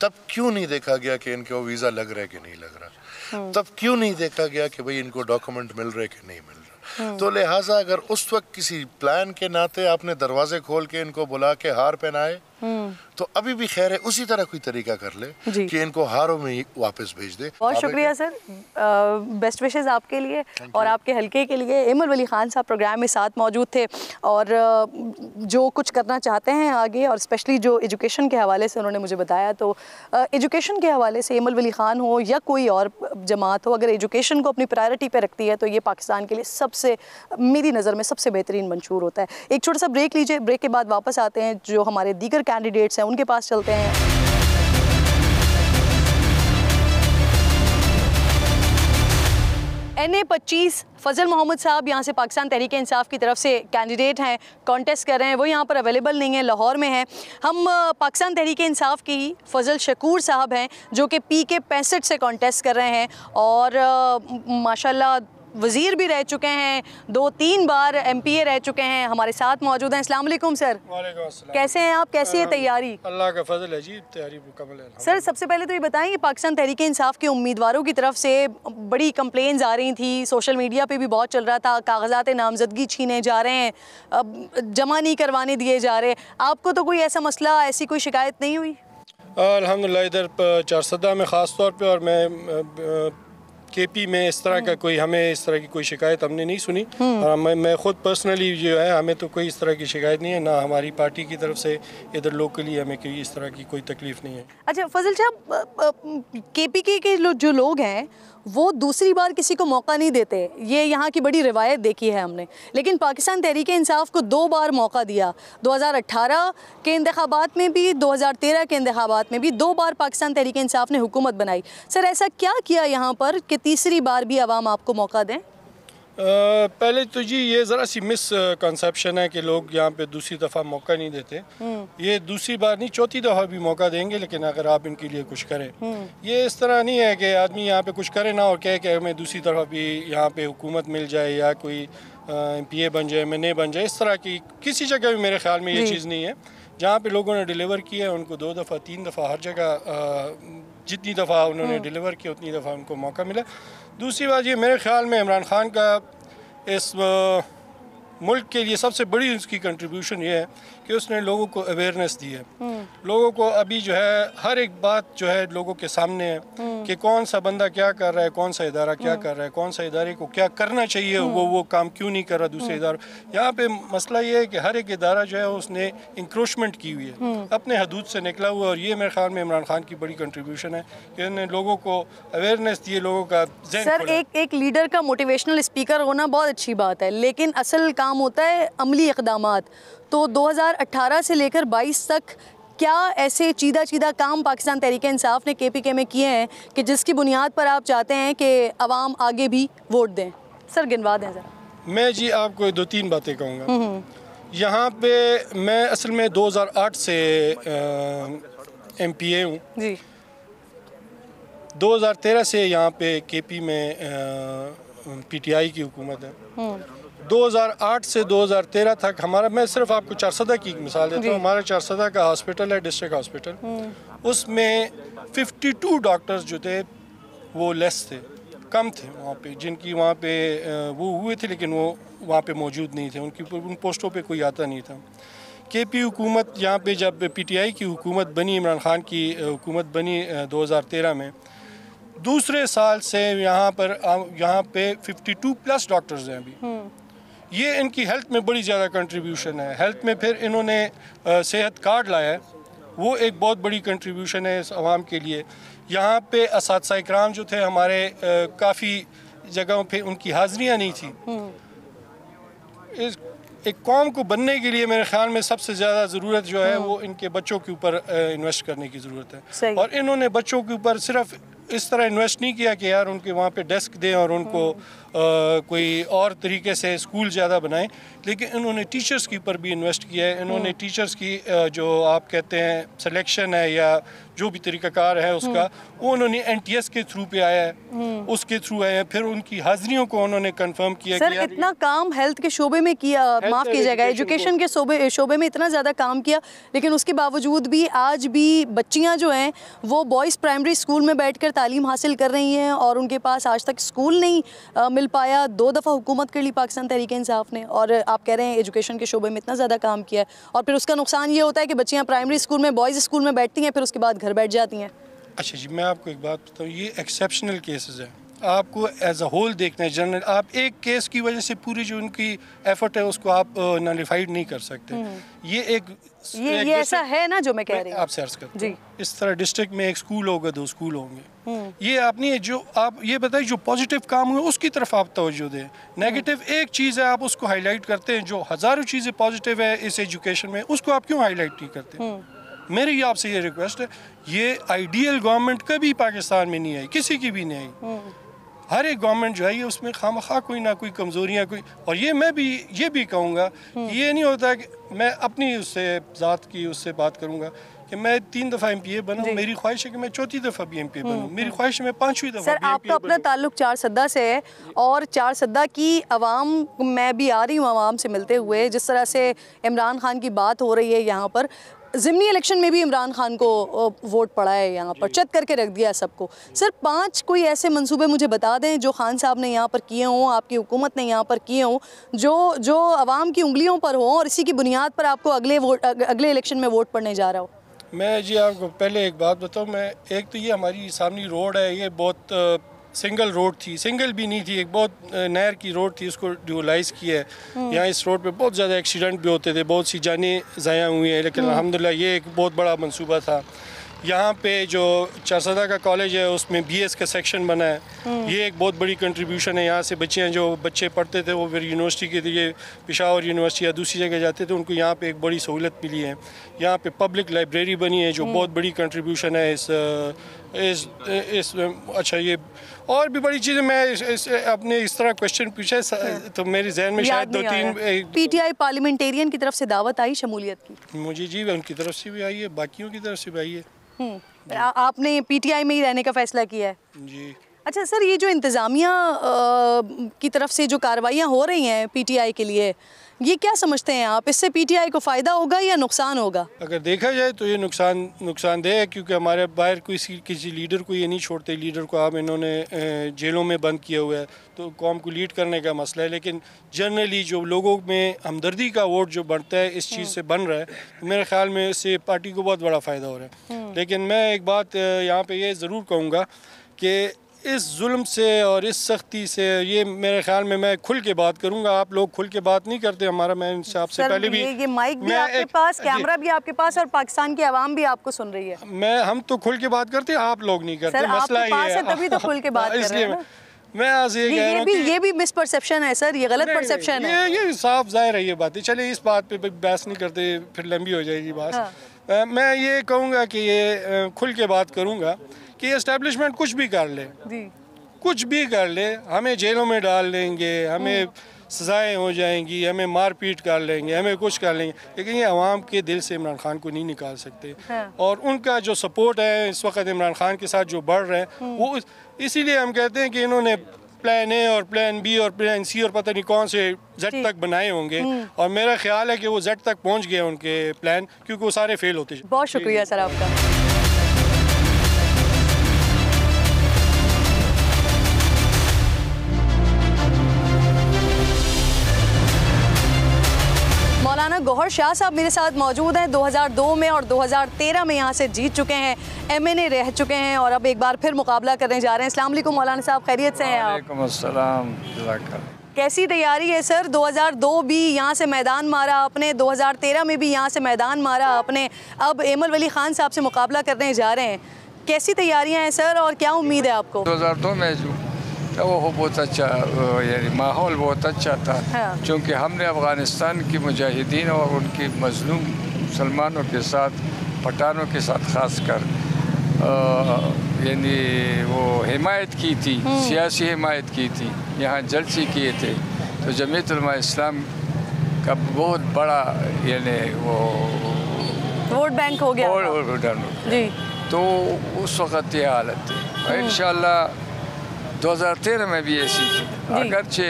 G: तब क्यों नहीं देखा गया कि इनको वीज़ा लग रहा है कि नहीं लग रहा? तब क्यों नहीं देखा गया कि भाई इनको डॉक्यूमेंट मिल रहे कि नहीं मिल रहा? तो लिहाजा अगर उस वक्त किसी प्लान के नाते आपने दरवाजे खोल के इनको बुला के हार पहनाए तो अभी भी खैर है, उसी तरह कोई तरीका कर ले कि इनको हारों में ही वापस भेज दे।
A: बहुत शुक्रिया सर, बेस्ट विशेस आपके लिए और आपके हल्के के लिए। एमल वली खान साहब प्रोग्राम में साथ मौजूद थे और जो कुछ करना चाहते हैं आगे, और स्पेशली जो एजुकेशन के हवाले से उन्होंने मुझे बताया, तो एजुकेशन के हवाले से एमल वली खान हो या कोई और जमात हो, अगर एजुकेशन को अपनी प्रायोरिटी पे रखती है तो ये पाकिस्तान के लिए सबसे, मेरी नज़र में सबसे बेहतरीन मंशूर होता है। एक छोटा सा ब्रेक लीजिए, ब्रेक के बाद वापस आते हैं, जो हमारे दीगर कैंडिडेट्स हैं उनके पास चलते हैं। NA-25 फजल मोहम्मद साहब यहाँ से पाकिस्तान तहरीक इंसाफ की तरफ से कैंडिडेट हैं, कॉन्टेस्ट कर रहे हैं, वो यहाँ पर अवेलेबल नहीं है, लाहौर में हैं। हम पाकिस्तान तहरीक इंसाफ की फजल शकूर साहब हैं जो कि PK 65 से कॉन्टेस्ट कर रहे हैं और माशाल्लाह वज़ीर भी रह चुके हैं, 2-3 बार MPA रह चुके हैं, हमारे साथ मौजूद हैं। अस्सलाम वालेकुम सर।
H: वालेकुम अस्सलाम।
A: कैसे हैं आप, कैसी है तैयारी?
H: अल्लाह का फजल है जी, तैयारी मुकम्मल है।
A: सर सबसे पहले तो ये बताएं कि पाकिस्तान तहरीक इंसाफ के उम्मीदवारों की तरफ से बड़ी कंप्लेंट्स आ रही थी, सोशल मीडिया पे भी बहुत चल रहा था, कागजात नामजदगी छीने जा रहे हैं, जमा नहीं करवाने दिए जा रहे। आपको तो कोई ऐसा मसला, ऐसी कोई शिकायत नहीं हुई?
H: अल्हम्दुलिल्लाह इधर चारसदा में ख़ास तौर पे और मैं KP में इस तरह का कोई, हमें इस तरह की कोई शिकायत हमने नहीं सुनी। मैं ख़ुद पर्सनली जो है, हमें तो कोई इस तरह की शिकायत नहीं है, ना हमारी पार्टी की तरफ से इधर लोकली हमें कोई इस तरह की कोई तकलीफ़ नहीं है।
A: अच्छा फजल साहब, KP के जो लोग हैं वो दूसरी बार किसी को मौका नहीं देते, ये यहाँ की बड़ी रिवायत देखी है हमने, लेकिन पाकिस्तान तहरीक इंसाफ को 2 बार मौका दिया। 2018 के इंतखाबात में भी, 2013 के इंतखाबात में भी 2 बार पाकिस्तान तहरीक इंसाफ ने हुकूमत बनाई। सर ऐसा क्या किया यहाँ पर कि तीसरी बार भी आवाम आपको मौका दें?
H: पहले तो जी ये ज़रा सी मिसकंसेप्शन है कि लोग यहाँ पे दूसरी दफ़ा मौका नहीं देते। ये दूसरी बार नहीं, चौथी दफ़ा भी मौका देंगे, लेकिन अगर आप इनके लिए कुछ करें। ये इस तरह नहीं है कि आदमी यहाँ पे कुछ करे ना और कहे कि हमें दूसरी तरफ भी यहाँ पे हुकूमत मिल जाए या कोई MPA बन जाए, MNA बन जाए। इस तरह की किसी जगह भी मेरे ख्याल में ये चीज़ नहीं है। जहाँ पे लोगों ने डिलीवर किया है उनको 2 दफ़ा 3 दफ़ा हर जगह जितनी दफ़ा उन्होंने डिलीवर किया उतनी दफ़ा उनको मौका मिला। दूसरी बात ये मेरे ख्याल में इमरान खान का इस मुल्क के लिए सबसे बड़ी उसकी कंट्रीब्यूशन ये है कि उसने लोगों को अवेयरनेस दी है। लोगों को अभी जो है हर एक बात जो है लोगों के सामने है कि कौन सा बंदा क्या कर रहा है, कौन सा इदारा क्या कर रहा है, कौन सा इदारे को क्या करना चाहिए, वो काम क्यों नहीं कर रहा दूसरे इदारों। यहाँ पे मसला ये है कि हर एक इदारा जो है उसने इंक्रोचमेंट की हुई है, अपने हदूद से निकला हुआ, और ये मेरे ख्याल में इमरान खान की बड़ी कंट्रीब्यूशन है कि उन्होंने लोगों को अवेयरनेस दी है, लोगों का
A: सर एक लीडर का मोटिवेशनल स्पीकर होना बहुत अच्छी बात है, लेकिन असल काम होता है अमली इक़दामात। तो 2018 से लेकर 22 तक क्या ऐसे चीदा काम पाकिस्तान तहरीक इंसाफ ने KPK में किए हैं कि जिसकी बुनियाद पर आप चाहते हैं कि अवाम आगे भी वोट दें? सर गिनवा दें ज़रा।
H: मैं जी आपको 2-3 बातें कहूँगा। यहाँ पे मैं असल में 2008 से MPA हूँ जी। 2013 से यहाँ पे KP में PTI की हुकूमत है। 2008 से 2013 तक हमारा, मैं सिर्फ आपको चारसदा की मिसाल देता हूँ। हमारा चारसदा का हॉस्पिटल है, डिस्ट्रिक्ट हॉस्पिटल, उसमें 52 डॉक्टर्स जो थे वो लेस थे, कम थे वहाँ पे, जिनकी वहाँ पे वो हुए थे लेकिन वो वहाँ पे मौजूद नहीं थे, उन पोस्टों पे कोई आता नहीं था। KP हुकूमत यहाँ पे जब PTI की हुकूमत बनी, इमरान खान की हुकूमत बनी 2013 में, दूसरे साल से यहाँ पे 52+ डॉक्टर्स हैं अभी। ये इनकी हेल्थ में बड़ी ज़्यादा कंट्रीब्यूशन है। हेल्थ में फिर इन्होंने सेहत कार्ड लाया है, वो एक बहुत बड़ी कंट्रीब्यूशन है इस आवाम के लिए। यहाँ पे असातिज़ा इकराम जो थे हमारे, काफ़ी जगहों पे उनकी हाज़िरियाँ नहीं थी। इस एक कौम को बनने के लिए मेरे ख्याल में सबसे ज़्यादा ज़रूरत जो है वो इनके बच्चों के ऊपर इन्वेस्ट करने की ज़रूरत है। और इन्होंने बच्चों के ऊपर सिर्फ इस तरह इन्वेस्ट नहीं किया कि यार उनके वहाँ पे डेस्क दें और उनको कोई और तरीके से स्कूल ज़्यादा बनाएं, लेकिन इन्होंने टीचर्स के ऊपर भी इन्वेस्ट किया है। इन्होंने टीचर्स की जो आप कहते हैं सिलेक्शन है या जो भी तरीक़ाकार है उसका, वो उन्होंने NTS के थ्रू पे आया है, उसके थ्रू आया है। फिर उनकी हाज़िरियों को उन्होंने कंफर्म किया।
A: सर इतना काम हेल्थ के शोबे में किया, माफ़ कीजिएगा, एजुकेशन के शोबे में इतना ज़्यादा काम किया, लेकिन उसके बावजूद भी आज भी बच्चियाँ जो हैं वो बॉयज़ प्राइमरी स्कूल में बैठकर तालीम हासिल कर रही हैं और उनके पास आज तक स्कूल नहीं मिल पाया। 2 दफ़ा हुकूमत कर ली पाकिस्तान तहरीक इंसाफ ने, और आप कह रहे हैं एजुकेशन के शोबे में इतना ज़्यादा काम किया है, और फिर उसका नुकसान ये होता है कि बच्चियाँ प्राइमरी स्कूल में, बॉयज़ स्कूल में बैठती हैं, फिर उसके बाद घर बैठ जाती हैं।
H: अच्छा जी, मैं आपको एक बात बताऊँ, ये एक्सेप्शनल केसेस है, आपको एज अ होल देखना है। जनरल आप एक केस की वजह से पूरी जो उनकी एफर्ट है उसको आप नलिफाइड नहीं कर सकते। ये
A: ऐसा है ना जो मैं कह रही हूँ,
H: आपसे अर्ज करता हूँ। इस तरह डिस्ट्रिक्ट में एक स्कूल होगा, 2 स्कूल होंगे, ये आप नहीं है। जो आप ये बताइए जो पॉजिटिव काम हुए उसकी तरफ आप तवज्जो दें। नेगेटिव एक चीज़ है आप उसको हाईलाइट करते हैं, जो हज़ारों चीज़ें पॉजिटिव है इस एजुकेशन में, उसको आप क्यों हाईलाइट नहीं करते? मेरी आपसे ये रिक्वेस्ट है, ये आइडियल गवर्नमेंट कभी पाकिस्तान में नहीं आई, किसी की भी नहीं आई। हर एक गवर्नमेंट जो है ये उसमें खामखा कोई ना कोई कमज़ोरियाँ कोई, और ये मैं भी ये भी कहूँगा, ये नहीं होता कि मैं अपनी उससे ज़ात की उससे बात करूँगा, कि मैं 3 दफ़ा MPA बना, मेरी ख्वाहिश है कि मैं 4थी दफ़ा भी MPA बनूँ, मेरी ख्वाहिश है मैं 5वीं दफ़ा।
A: सर आपका अपना ताल्लुक चारसद्दा से है और चारसद्दा की आवाम, मैं भी आ रही हूँ आवाम से मिलते हुए, जिस तरह से इमरान खान की बात हो रही है यहाँ पर, ज़िमनी इलेक्शन में भी इमरान खान को वोट पड़ा है यहाँ पर, चट करके रख दिया सबको। सर 5 कोई ऐसे मंसूबे मुझे बता दें जो खान साहब ने यहाँ पर किए हों, आपकी हुकूमत ने यहाँ पर किए हों, जो आवाम की उंगलियों पर हों और इसी की बुनियाद पर आपको अगले इलेक्शन में वोट पड़ने जा रहा हो।
H: मैं जी आपको पहले एक बात बताऊँ, मैं एक तो ये हमारी सामने रोड है, ये बहुत सिंगल रोड थी, सिंगल भी नहीं थी, एक बहुत नहर की रोड थी, उसको ड्यूलाइज किया है। यहाँ इस रोड पे बहुत ज़्यादा एक्सीडेंट भी होते थे, बहुत सी जानें ज़ाया हुई हैं, लेकिन अल्हम्दुलिल्लाह ये एक बहुत बड़ा मंसूबा था। यहाँ पे जो चारसद्दा का कॉलेज है उसमें BS का सेक्शन बना है, ये एक बहुत बड़ी कंट्रीब्यूशन है। यहाँ से बच्चे पढ़ते थे वो फिर यूनिवर्सिटी के लिए पेशावर यूनिवर्सिटी या दूसरी जगह जाते थे, उनको यहाँ पे एक बड़ी सहूलत मिली है। यहाँ पे पब्लिक लाइब्रेरी बनी है जो बहुत बड़ी कंट्रीब्यूशन है इस अच्छा ये और भी बड़ी चीज़ें मैं अपने इस तरह क्वेश्चन पूछे तो मेरे जहन में शायद 2-3
A: PTI पार्लियामेंटेरियन की तरफ से दावत आई शमूलियत की?
H: मुझे जी उनकी तरफ से भी आई है, बाकियों की तरफ से भी आई है।
A: आपने PTI में ही रहने का फैसला किया है
H: जी।
A: अच्छा सर, ये जो इंतज़ामिया की तरफ से जो कार्रवाइयाँ हो रही हैं PTI के लिए, ये क्या समझते हैं आप, इससे PTI को फ़ायदा होगा या नुकसान होगा? अगर
H: देखा जाए तो ये नुकसानदेह है, क्योंकि हमारे बाहर किसी लीडर को ये नहीं छोड़ते, लीडर को आप इन्होंने जेलों में बंद किया हुआ है, तो कौम को लीड करने का मसला है। लेकिन जनरली जो लोगों में हमदर्दी का वोट जो बढ़ता है इस चीज़ से बन रहा है, तो मेरे ख्याल में इससे पार्टी को बहुत बड़ा फ़ायदा हो रहा है। लेकिन मैं एक बात यहाँ पर ये ज़रूर कहूँगा कि इस जुल्म से और इस सख्ती से, ये मेरे ख्याल में मैं खुल के बात करूंगा, आप लोग खुल के बात नहीं करते हमारा, मैं इनसे आपसे पहले भी
A: ये माइक भी आपके पास, कैमरा भी आपके पास और पाकिस्तान की आवाम भी आपको सुन रही है।
H: हम तो खुल के बात करते हैं, आप लोग नहीं करते, मसला ये है,
A: तभी तो खुल के बात कर रहे हैं।
H: मैं आज
A: ये भी मिसपरसेप्शन है सर, ये गलत परसेप्शन है,
H: ये साफ जाहिर है ये बात। चलिए इस बात पे बहस नहीं करते, फिर लंबी हो जाएगी बात। मैं ये कहूँगा कि ये खुल के बात करूँगा कि एस्टेब्लिशमेंट कुछ भी कर ले, कुछ भी कर ले, हमें जेलों में डाल देंगे, हमें सज़ाएं हो जाएंगी, हमें मारपीट कर लेंगे, हमें कुछ कर लेंगे, लेकिन ये अवाम के दिल से इमरान खान को नहीं निकाल सकते। और उनका जो सपोर्ट है इस वक्त इमरान खान के साथ जो बढ़ रहे हैं, वो इसीलिए हम कहते हैं कि इन्होंने प्लान A और प्लान B और प्लान C और पता नहीं कौन से Z तक बनाए होंगे, और मेरा ख्याल है कि वो Z तक पहुँच गए उनके प्लान, क्योंकि वो सारे फेल होते।
A: बहुत शुक्रिया सर आपका। मौलाना गौहर शाह साहब मेरे साथ मौजूद हैं। 2002 में और 2013 में यहाँ से जीत चुके हैं, MNA रह चुके हैं और अब एक बार फिर मुकाबला करने जा रहे हैं। अस्सलाम वालेकुम मौलाना साहब, खैरियत से हैं आप?
J: वालेकुम अस्सलाम।
A: कैसी तैयारी है सर? 2002 भी यहाँ से मैदान मारा आपने, 2013 में भी यहाँ से मैदान मारा आपने, अब एमल वली खान साहब से मुकाबला करने जा रहे हैं। कैसी तैयारियाँ हैं सर और क्या उम्मीद है आपको?
J: 2002 में जो वो बहुत अच्छा, यानी माहौल बहुत अच्छा था, क्योंकि हमने अफ़गानिस्तान की मुजाहिदीन और उनकी मज़लूम मुसलमानों के साथ, पठानों के साथ ख़ास कर यानी वो हिमायत की थी, सियासी हिमायत की थी, यहाँ जलसे किए थे। तो जमीयत उलमा इस्लाम का बहुत बड़ा यानी वो
A: वोट बैंक हो गया
J: जी। तो उस वक़्त ये हालत थी। इंशाअल्लाह 2013 में भी ऐसी थी, अगरचे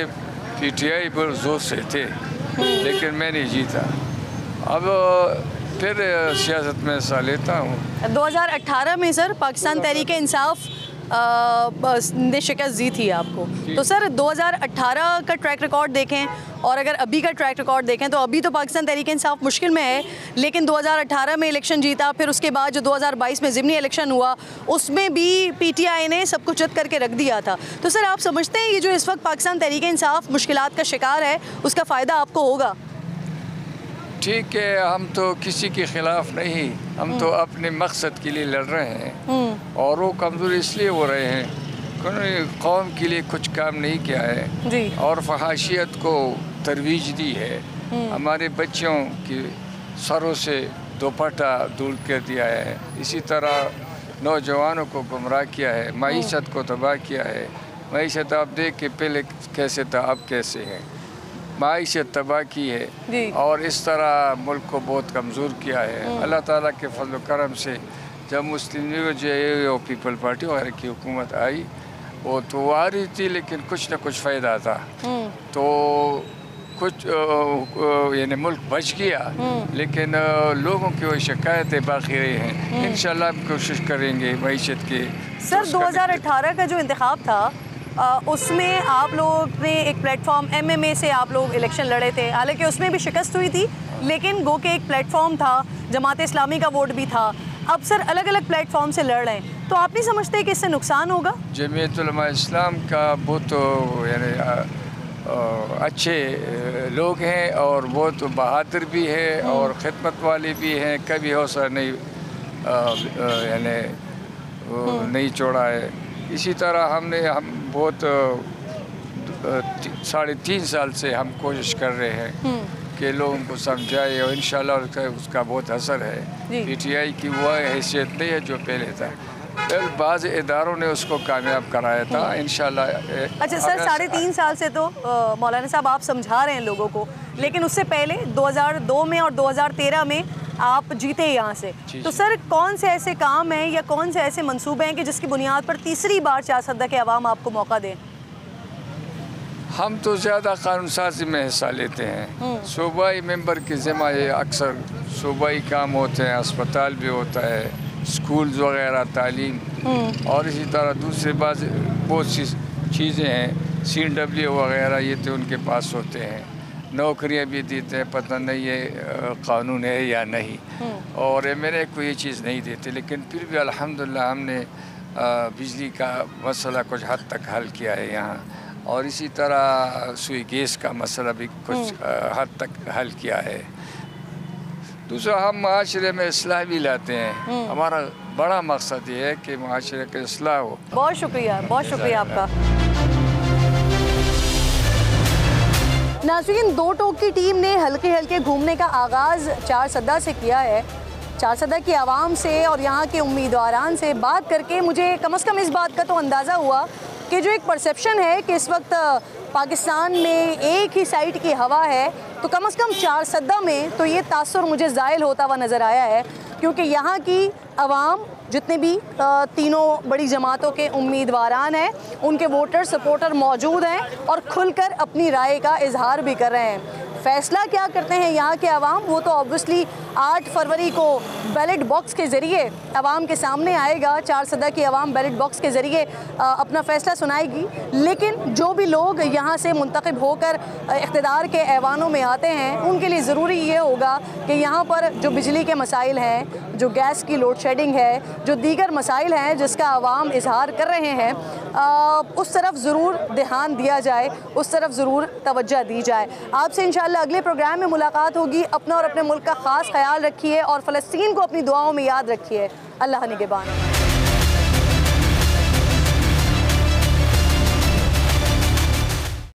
J: PTI पर जोर से थे, लेकिन मैं नहीं जीता। अब फिर सियासत में हिस्सा लेता हूँ।
A: 2018 में सर पाकिस्तान तहरीक इंसाफ ने शिकस्त दी थी आपको, तो सर 2018 का ट्रैक रिकॉर्ड देखें और अगर अभी का ट्रैक रिकॉर्ड देखें तो अभी तो पाकिस्तान तहरीक इंसाफ मुश्किल में है, लेकिन 2018 में इलेक्शन जीता, फिर उसके बाद जो 2022 में ज़िमनी इलेक्शन हुआ उसमें भी PTI ने सब कुछ रद्द करके रख दिया था। तो सर आप समझते हैं ये जो इस वक्त पाकिस्तान तहरीक इंसाफ मुश्किलात का शिकार है उसका फ़ायदा आपको होगा?
J: ठीक है, हम तो किसी के ख़िलाफ़ नहीं, हम तो अपने मकसद के लिए लड़ रहे हैं और वो कमज़ोर इसलिए हो रहे हैं क्योंकि कौम के लिए कुछ काम नहीं किया है
A: जी।
J: और फहाशियत को तरवीज दी है, हमारे बच्चों के सरों से दुपट्टा दूर कर दिया है, इसी तरह नौजवानों को गुमराह किया है, मईशत को तबाह किया है। मईशत आप देख के पहले कैसे था अब कैसे है। माईशत तबाह की है और इस तरह मुल्क को बहुत कमज़ोर किया है। अल्लाह ताला के फजल करम से जब मुस्लिम लीग जे और पीपल पार्टी वगैरह की हुकूमत आई वो तो आ रही थी, लेकिन कुछ न कुछ फ़ायदा था तो कुछ यानी मुल्क बच गया, लेकिन लोगों की वो शिकायतें बाकी रही हैं। इंशाल्लाह हम कोशिश करेंगे मईशत के।
A: सर 2018 का जो इंतखाब था उसमें आप लोग ने एक प्लेटफॉर्म MMA से आप लोग इलेक्शन लड़े थे, हालांकि उसमें भी शिकस्त हुई थी, लेकिन गो के एक प्लेटफॉर्म था, जमात इस्लामी का वोट भी था। अब सर अलग अलग प्लेटफॉर्म से लड़ रहे हैं, तो आप नहीं समझते कि इससे नुकसान होगा?
J: जमीयत उलमा इस्लाम का बहुत यानी अच्छे लोग हैं और बहुत बहादुर भी है और ख़िदमत वाले भी हैं, कभी हौसला नहीं यानी नहीं छोड़ा है। इसी तरह हम बहुत 3.5 साल से हम कोशिश कर रहे हैं कि लोगों को समझाए और इंशाल्लाह उसका बहुत असर है। PTI की वो हैसियत नहीं है जो पहले था, बाज़ इदारों ने उसको कामयाब कराया था इंशाल्लाह।
A: अच्छा सर 3.5 साल से तो मौलाना साहब आप समझा रहे हैं लोगों को, लेकिन उससे पहले 2002 में और 2013 में आप जीते यहाँ से, तो सर कौन से ऐसे काम हैं या कौन से ऐसे मंसूबे हैं कि जिसकी बुनियाद पर तीसरी बार 4 के अवाम आपको मौका दें?
J: हम तो ज़्यादा कानून साजी में हिस्सा लेते हैं। सूबाई मेंबर की ज़िम्मा ये अक्सर सूबाई काम होते हैं, अस्पताल भी होता है, स्कूल्स वगैरह, तालीम और इसी तरह दूसरे बहुत सी चीज़ें हैं, CW वगैरह ये तो उनके पास होते हैं। नौकरियां भी देते हैं, पता नहीं ये कानून है या नहीं, और मेरे को ये चीज़ नहीं देते, लेकिन फिर भी अल्हम्दुलिल्लाह हमने बिजली का मसला कुछ हद तक हल किया है यहाँ, और इसी तरह सुई गैस का मसला भी कुछ हद तक हल किया है। दूसरा हम माशरे में इस्लाह भी लाते हैं, हमारा बड़ा मकसद ये है कि माशरे का इस्लाह हो।
A: बहुत शुक्रिया आपका। नाज़रीन, 2 टोक की टीम ने हल्के हल्के घूमने का आगाज़ 4 सदा से किया है। 4 सदा की आवाम से और यहाँ के उम्मीदवारान से बात करके मुझे कम से कम इस बात का तो अंदाज़ा हुआ कि जो एक परसेप्शन है कि इस वक्त पाकिस्तान में एक ही साइड की हवा है, तो कम से कम 4 सदा में तो ये तासुर मुझे ज़ाहिल होता हुआ नज़र आया है, क्योंकि यहाँ की आवाम जितने भी तीनों बड़ी जमातों के उम्मीदवारान हैं उनके वोटर सपोर्टर मौजूद हैं और खुलकर अपनी राय का इजहार भी कर रहे हैं। फ़ैसला क्या करते हैं यहाँ के अवाम, वो तो ऑब्वियसली 8 फरवरी को बैलेट बॉक्स के ज़रिए अवाम के सामने आएगा। 4 सदा की अवाम बैलेट बॉक्स के ज़रिए अपना फ़ैसला सुनाएगी, लेकिन जो भी लोग यहाँ से मुंतखब होकर इक़्तिदार के ऐवानों में आते हैं उनके लिए ज़रूरी ये होगा कि यहाँ पर जो बिजली के मसाइल हैं, जो गैस की लोड शेडिंग है, जो दीगर मसाइल हैं जिसका अवाम इजहार कर रहे हैं, उस तरफ ज़रूर ध्यान दिया जाए, उस तरफ ज़रूर तवज्जो दी जाए। आपसे इंशाअल्लाह अगले प्रोग्राम में मुलाकात होगी। अपना और अपने मुल्क का ख़ास ख्याल रखिए और फ़लस्तीन को अपनी दुआओं में याद रखिए। अल्लाह निगहबान।